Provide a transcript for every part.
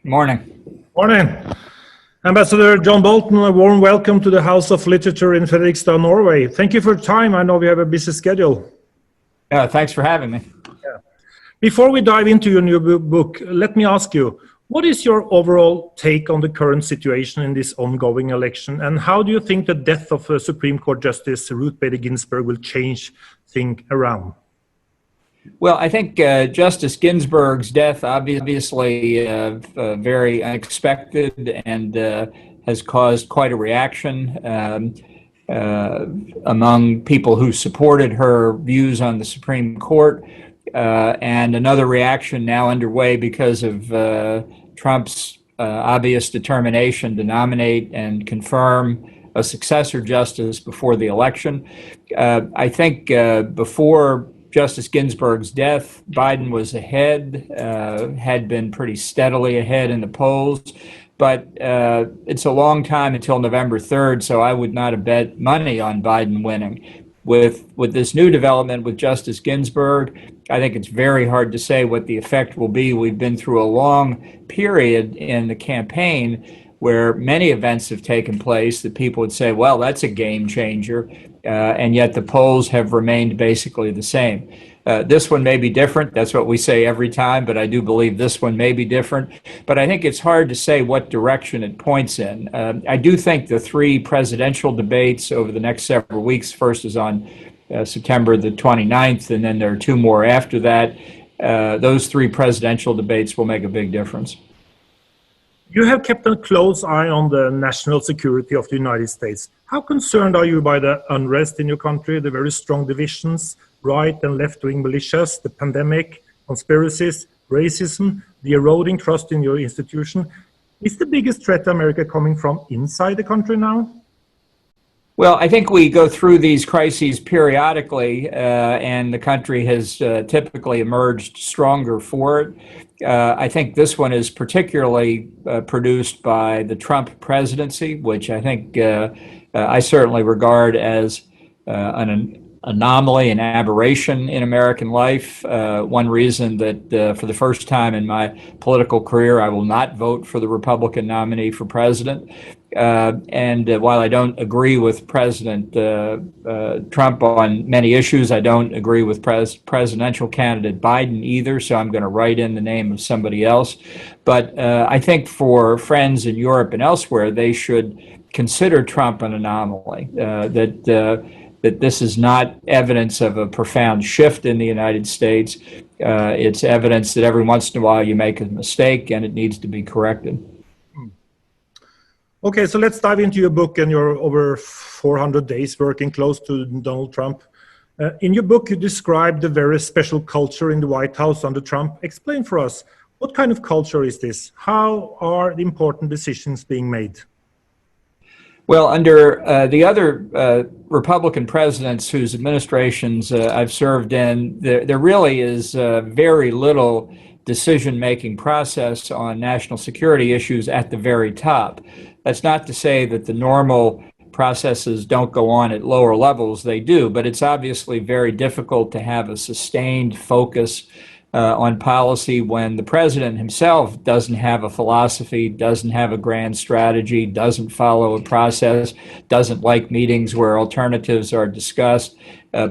Morning. Morning. Ambassador John Bolton, a warm welcome to the House of Literature in Fredrikstad, Norway. Thank you for your time. I know we have a busy schedule. Thanks for having me. Before we dive into your new book, let me ask you, what is your overall take on the current situation in this ongoing election? And how do you think the death of Supreme Court Justice Ruth Bader Ginsburg will change things around? Well, I think Justice Ginsburg's death, obviously very unexpected and has caused quite a reaction among people who supported her views on the Supreme Court, and another reaction now underway because of Trump's obvious determination to nominate and confirm a successor justice before the election. I think before Justice Ginsburg's death, Biden was ahead, had been pretty steadily ahead in the polls, but it's a long time until November 3rd, so I would not have bet money on Biden winning. With this new development with Justice Ginsburg, I think it's very hard to say what the effect will be. We've been through a long period in the campaign where many events have taken place that people would say, well, that's a game changer, and yet the polls have remained basically the same. This one may be different. That's what we say every time, but I do believe this one may be different. But I think it's hard to say what direction it points in. I do think the three presidential debates over the next several weeks, first is on September the 29th, and then there are two more after that. Those three presidential debates will make a big difference. You have kept a close eye on the national security of the United States. How concerned are you by the unrest in your country, the very strong divisions, right and left-wing militias, the pandemic, conspiracies, racism, the eroding trust in your institution? Is the biggest threat to America coming from inside the country now? Well, I think we go through these crises periodically, and the country has typically emerged stronger for it. I think this one is particularly produced by the Trump presidency, which I think I certainly regard as an anomaly, an aberration in American life. One reason that for the first time in my political career, I will not vote for the Republican nominee for president. And while I don't agree with President Trump on many issues, I don't agree with presidential candidate Biden either, so I'm going to write in the name of somebody else. But I think for friends in Europe and elsewhere, they should consider Trump an anomaly, that this is not evidence of a profound shift in the United States. It's evidence that every once in a while you make a mistake and it needs to be corrected. Okay, so let's dive into your book and your over 400 days working close to Donald Trump. In your book, you describe the very special culture in the White House under Trump. Explain for us, what kind of culture is this? How are the important decisions being made? Well, under the other Republican presidents whose administrations I've served in, there really is very little decision-making process on national security issues at the very top. That's not to say that the normal processes don't go on at lower levels. They do, but it's obviously very difficult to have a sustained focus on policy when the president himself doesn't have a philosophy, doesn't have a grand strategy, doesn't follow a process, doesn't like meetings where alternatives are discussed,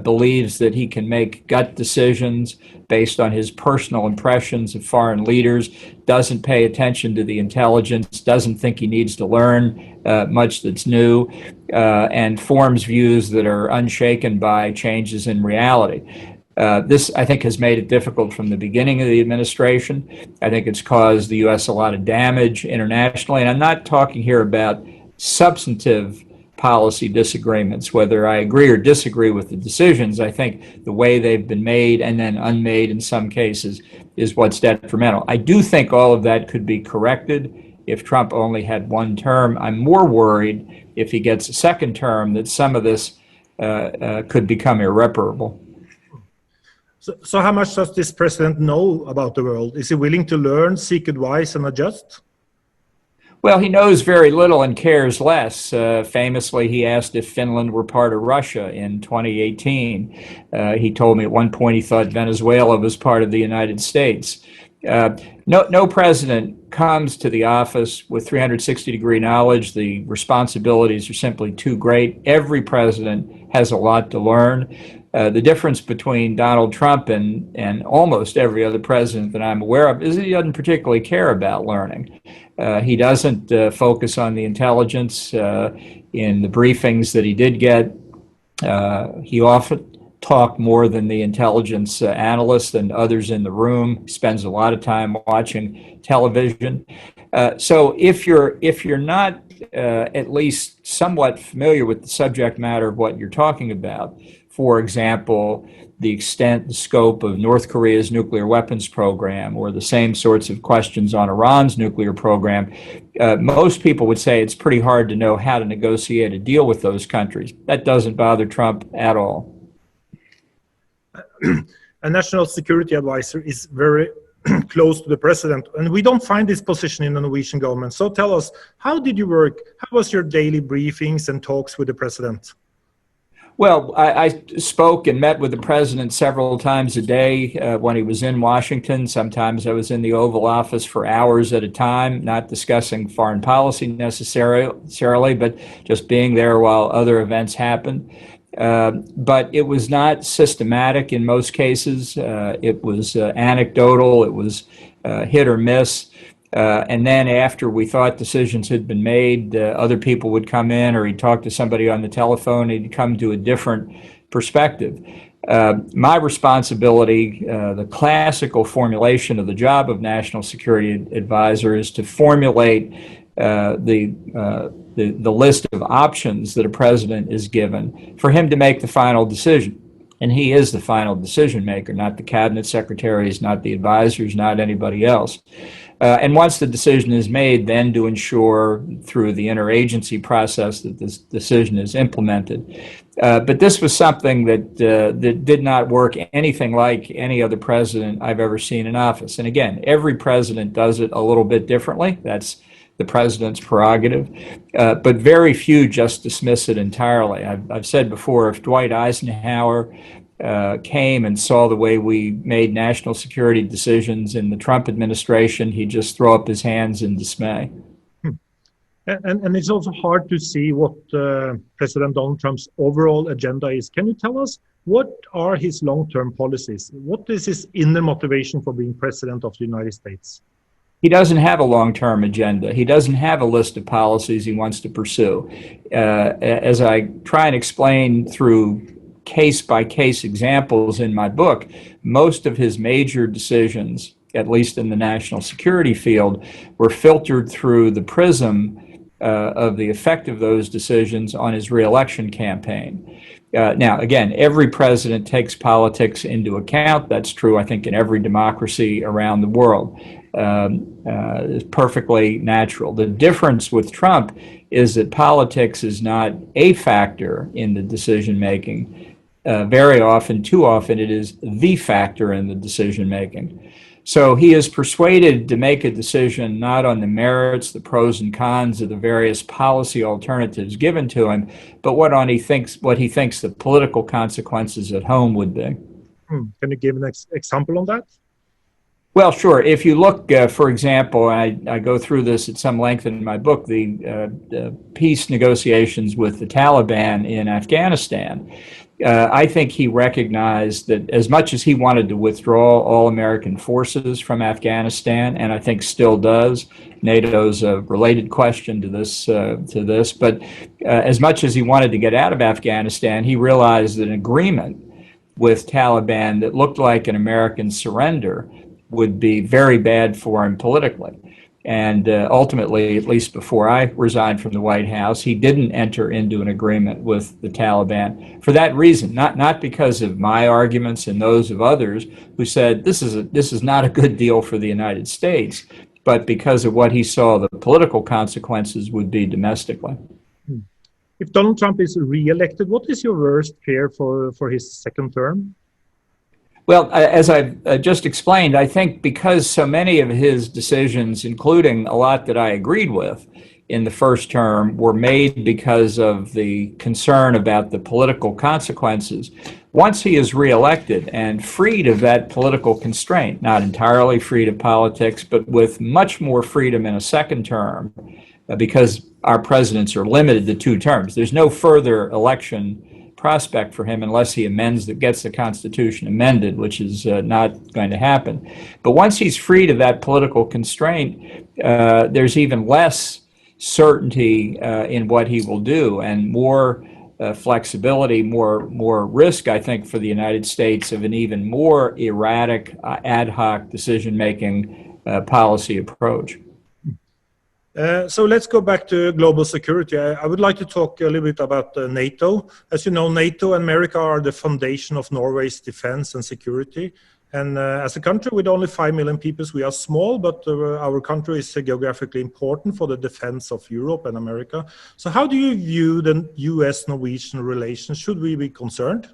believes that he can make gut decisions based on his personal impressions of foreign leaders, doesn't pay attention to the intelligence, doesn't think he needs to learn much that's new, and forms views that are unshaken by changes in reality. This, I think, has made it difficult from the beginning of the administration. I think it's caused the U.S. a lot of damage internationally. And I'm not talking here about substantive policy disagreements, whether I agree or disagree with the decisions. I think the way they've been made and then unmade in some cases is what's detrimental. I do think all of that could be corrected if Trump only had one term. I'm more worried if he gets a second term that some of this could become irreparable. So how much does this president know about the world? Is he willing to learn, seek advice, and adjust? Well, he knows very little and cares less. Famously, he asked if Finland were part of Russia in 2018. He told me at one point he thought Venezuela was part of the United States. No president comes to the office with 360-degree knowledge. The responsibilities are simply too great. Every president has a lot to learn. The difference between Donald Trump and almost every other president that I'm aware of is that he doesn't particularly care about learning. He doesn't focus on the intelligence in the briefings that he did get. He often talked more than the intelligence analysts and others in the room. He spends a lot of time watching television. So if you're not at least somewhat familiar with the subject matter of what you're talking about, for example, the extent, the scope of North Korea's nuclear weapons program, or the same sorts of questions on Iran's nuclear program, most people would say it's pretty hard to know how to negotiate a deal with those countries. That doesn't bother Trump at all. A national security advisor is very close to the president, and we don't find this position in the Norwegian government. So tell us, how did you work? How was your daily briefings and talks with the president? Well, I spoke and met with the president several times a day when he was in Washington. Sometimes I was in the Oval Office for hours at a time, not discussing foreign policy necessarily, but just being there while other events happened. But it was not systematic in most cases. It was anecdotal. It was hit or miss. And then after we thought decisions had been made, other people would come in, or he'd talk to somebody on the telephone, and he'd come to a different perspective. My responsibility, the classical formulation of the job of National Security Advisor, is to formulate the list of options that a president is given for him to make the final decision. And he is the final decision maker, not the cabinet secretaries, not the advisors, not anybody else. And once the decision is made, then to ensure through the interagency process that this decision is implemented. But this was something that did not work anything like any other president I've ever seen in office. And again, every president does it a little bit differently. That's the president's prerogative. But very few just dismiss it entirely. I've said before, if Dwight Eisenhower came and saw the way we made national security decisions in the Trump administration, he'd just throw up his hands in dismay. And it's also hard to see what President Donald Trump's overall agenda is. Can you tell us what are his long-term policies? What is his inner motivation for being president of the United States? He doesn't have a long-term agenda. He doesn't have a list of policies he wants to pursue. As I try and explain through case-by-case examples in my book, most of his major decisions, at least in the national security field, were filtered through the prism of the effect of those decisions on his reelection campaign. Now, again, every president takes politics into account. That's true, I think, in every democracy around the world. It's perfectly natural. The difference with Trump is that politics is not a factor in the decision-making. Very often, too often, it is the factor in the decision-making. So he is persuaded to make a decision not on the merits, the pros and cons of the various policy alternatives given to him, but what he thinks the political consequences at home would be. Can you give an example on that? Well, sure. If you look, for example, I go through this at some length in my book, the peace negotiations with the Taliban in Afghanistan. I think he recognized that as much as he wanted to withdraw all American forces from Afghanistan, and I think still does, NATO's a related question to this, but as much as he wanted to get out of Afghanistan, he realized that an agreement with Taliban that looked like an American surrender would be very bad for him politically. And ultimately, at least before I resigned from the White House, he didn't enter into an agreement with the Taliban for that reason, not because of my arguments and those of others who said this is not a good deal for the United States, but because of what he saw the political consequences would be domestically. If Donald Trump is re-elected, what is your worst fear for his second term? Well, as I've just explained, I think because so many of his decisions, including a lot that I agreed with, in the first term were made because of the concern about the political consequences. Once he is reelected and freed of that political constraint, not entirely freed of politics, but with much more freedom in a second term, because our presidents are limited to 2 terms. There's no further election prospect for him unless he gets the Constitution amended, which is not going to happen. But once he's freed of that political constraint, there's even less certainty in what he will do, and more flexibility, more risk, I think, for the United States of an even more erratic, ad hoc decision-making policy approach. So let's go back to global security. I would like to talk a little bit about NATO. As you know, NATO and America are the foundation of Norway's defense and security. And as a country with only 5 million people, we are small, but our country is geographically important for the defense of Europe and America. So how do you view the US-Norwegian relations? Should we be concerned?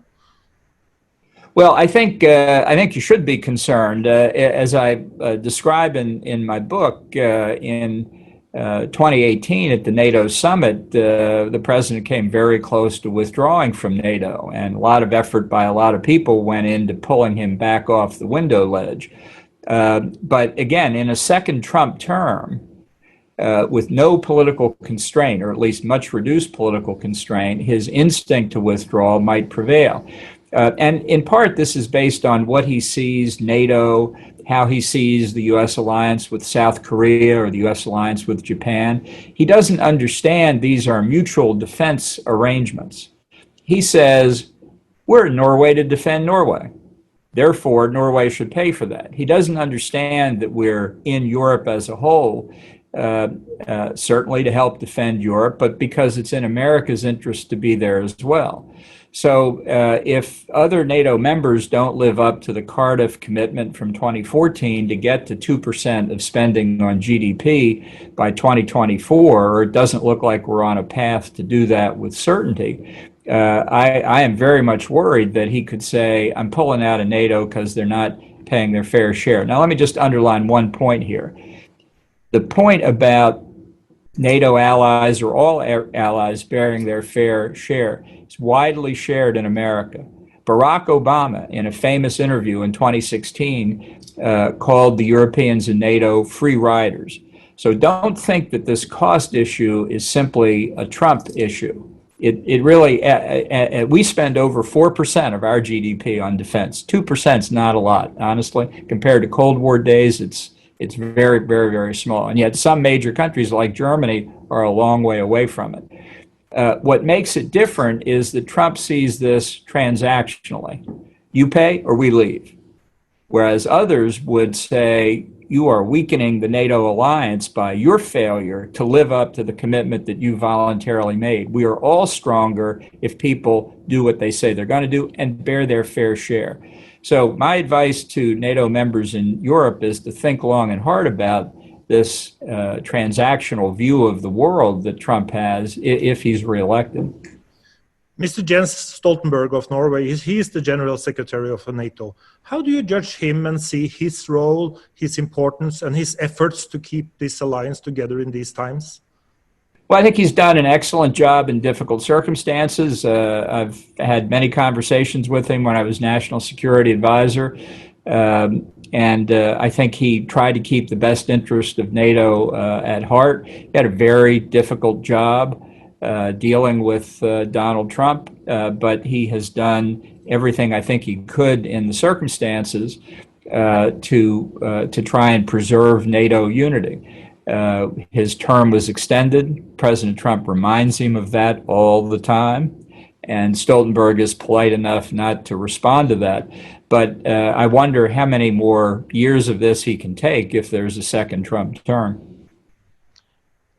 Well, I think you should be concerned. As I describe in my book, in 2018 at the NATO summit, the president came very close to withdrawing from NATO, and a lot of effort by a lot of people went into pulling him back off the window ledge. But again, in a second Trump term, with no political constraint, or at least much reduced political constraint, his instinct to withdraw might prevail. And in part, this is based on what he sees NATO, how he sees the U.S. alliance with South Korea or the U.S. alliance with Japan. He doesn't understand these are mutual defense arrangements. He says, we're in Norway to defend Norway. Therefore, Norway should pay for that. He doesn't understand that we're in Europe as a whole, certainly to help defend Europe, but because it's in America's interest to be there as well. So if other NATO members don't live up to the Cardiff commitment from 2014 to get to 2% of spending on GDP by 2024, or it doesn't look like we're on a path to do that with certainty, I am very much worried that he could say, I'm pulling out of NATO because they're not paying their fair share. Now, let me just underline one point here. The point about NATO allies or all allies bearing their fair share is widely shared in America. Barack Obama, in a famous interview in 2016, called the Europeans and NATO free riders. So don't think that this cost issue is simply a Trump issue. It really, we spend over 4% of our GDP on defense. 2% is not a lot, honestly. Compared to Cold War days, it's very, very, very small. And yet some major countries like Germany are a long way away from it. What makes it different is that Trump sees this transactionally. You pay or we leave. Whereas others would say, you are weakening the NATO alliance by your failure to live up to the commitment that you voluntarily made. We are all stronger if people do what they say they're going to do and bear their fair share. So my advice to NATO members in Europe is to think long and hard about this transactional view of the world that Trump has if he's reelected. Mr. Jens Stoltenberg of Norway, he is the General Secretary of NATO. How do you judge him and see his role, his importance, and his efforts to keep this alliance together in these times? Well, I think he's done an excellent job in difficult circumstances. I've had many conversations with him when I was National Security Advisor, and I think he tried to keep the best interest of NATO at heart. He had a very difficult job dealing with Donald Trump, but he has done everything I think he could in the circumstances to try and preserve NATO unity. His term was extended. President Trump reminds him of that all the time, and Stoltenberg is polite enough not to respond to that. But I wonder how many more years of this he can take if there's a second Trump term.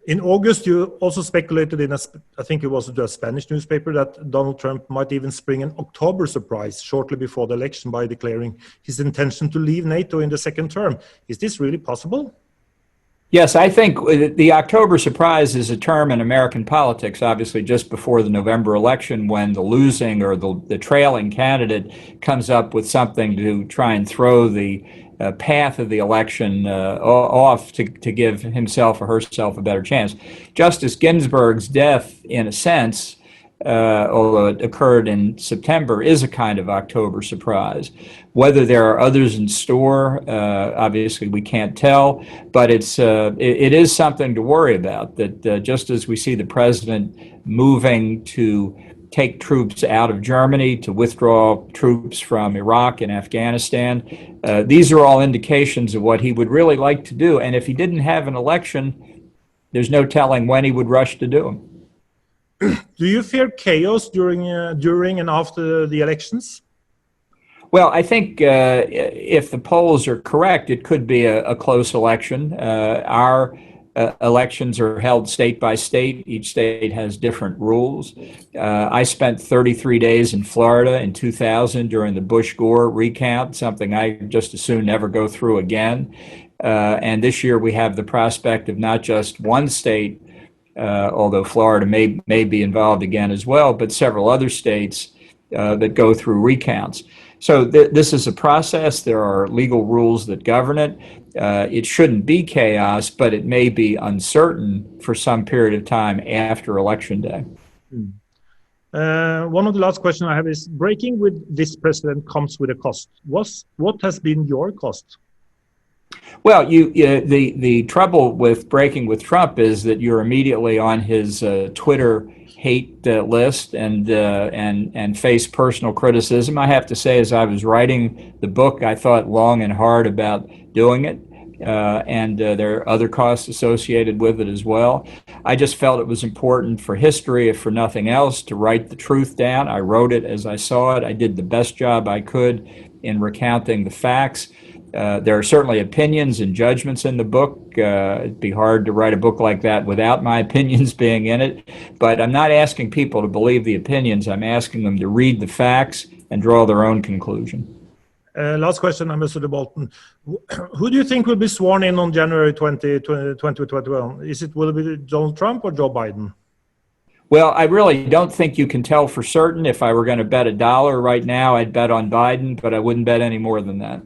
In August, you also speculated in, I think it was a Spanish newspaper, that Donald Trump might even spring an October surprise shortly before the election by declaring his intention to leave NATO in the second term. Is this really possible? Yes, I think the October surprise is a term in American politics, obviously just before the November election, when the losing or the trailing candidate comes up with something to try and throw the path of the election off to give himself or herself a better chance. Justice Ginsburg's death, in a sense, although it occurred in September, is a kind of October surprise. Whether there are others in store, obviously we can't tell, but it is something to worry about, that just as we see the president moving to take troops out of Germany, to withdraw troops from Iraq and Afghanistan, these are all indications of what he would really like to do. And if he didn't have an election, there's no telling when he would rush to do them. Do you fear chaos during and after the elections? Well, I think if the polls are correct, it could be a close election. Our elections are held state by state. Each state has different rules. I spent 33 days in Florida in 2000 during the Bush-Gore recount, something I just as soon never go through again. And this year we have the prospect of not just one state, although Florida may be involved again as well, but several other states that go through recounts. So this is a process. There are legal rules that govern it. It shouldn't be chaos, but it may be uncertain for some period of time after Election Day. One of the last questions I have is, breaking with this president comes with a cost. What has been your cost? Well, the trouble with breaking with Trump is that you're immediately on his Twitter hate list and face personal criticism. I have to say, as I was writing the book, I thought long and hard about doing it, and there are other costs associated with it as well. I just felt it was important for history, if for nothing else, to write the truth down. I wrote it as I saw it. I did the best job I could in recounting the facts. There are certainly opinions and judgments in the book. It'd be hard to write a book like that without my opinions being in it. But I'm not asking people to believe the opinions. I'm asking them to read the facts and draw their own conclusion. Last question, Ambassador Bolton. Who do you think will be sworn in on January 2021? Will it be Donald Trump or Joe Biden? Well, I really don't think you can tell for certain. If I were going to bet $1 right now, I'd bet on Biden, but I wouldn't bet any more than that.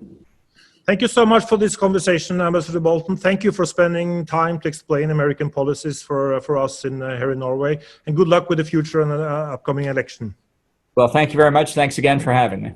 Thank you so much for this conversation, Ambassador Bolton. Thank you for spending time to explain American policies for us here in Norway. And good luck with the future and the upcoming election. Well, thank you very much. Thanks again for having me.